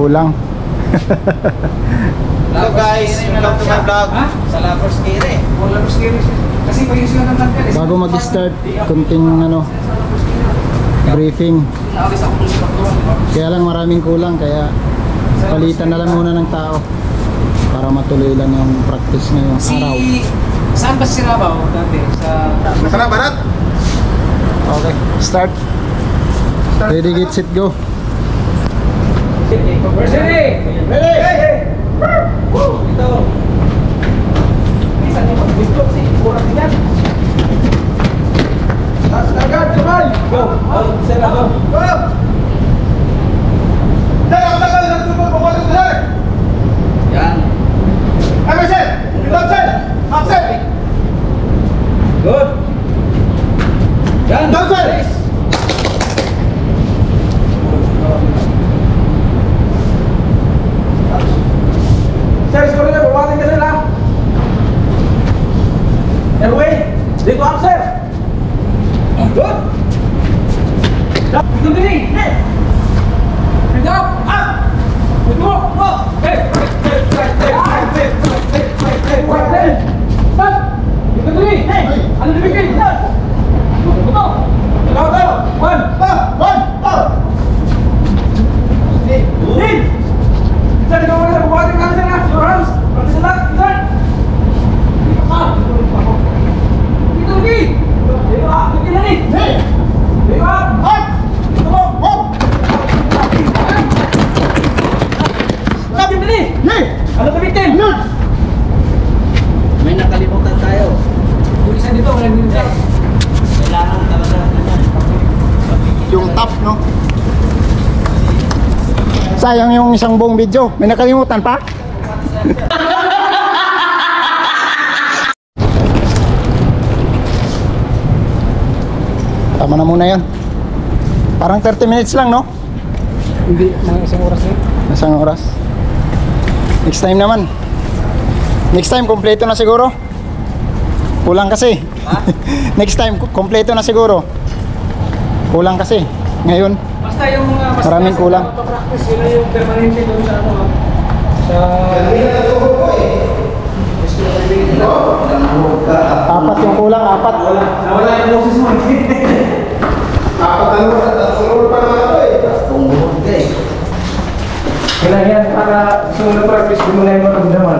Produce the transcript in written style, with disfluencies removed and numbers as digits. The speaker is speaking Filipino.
kulang. Hello guys, welcome to my vlog. Sa Labros Kiri. Labros Kiri. Kasi pag yung silang naman ka. Bago mag-start, kunting briefing. Kaya lang maraming kulang, kaya palitan na lang muna ng tao para matuloy lang yung practice ngayong araw. Saan ba si Rabaw dati? Sa Barat? Okay, start. Ready, get, set, go. Ready! Ready! Ito. Isa niyo mag-gusto si Pura Tigan. Agad, sabay! Go! Sir, go! Go! Yan. Emerson! Dobson! Upset! Good! Yan! Dobson! Sir, sorry na, bawatin ka sila. Airway! Dito up, sir! Good! Dito din! Hands up! Up! Good walk! Walk! Hey! Stop! Dito din! Ano nabigay? Ito! Ito! One! Din! Sir, ikaw wala, bawatin ka sir ha! Your hands! Pati sila! Sir! Dito lagi! Dito ha! Dito lagi! Dito ha! Dito mo! Stop yung dali! Ano gamitin? May nakalimutan tayo. Yung isa dito, wala din sir. Kailangan talaga Yung top, no? Sayang yung isang buong video. May nakalimutan pa? Tama na muna yan. Parang 30 minutes lang, no? Hindi, mga isang oras eh. Isang oras. Next time naman. Next time, kompleto na siguro. Kulang kasi. Next time, kompleto na siguro. Kulang kasi. Ngayon, Basta yung maraming kulang. practice yun yung permanente doon sa ano ha. Sa apat yung kulang, apat. nawala yung boses mo. Kailangan para sumunod practice mo na yung maramdaman.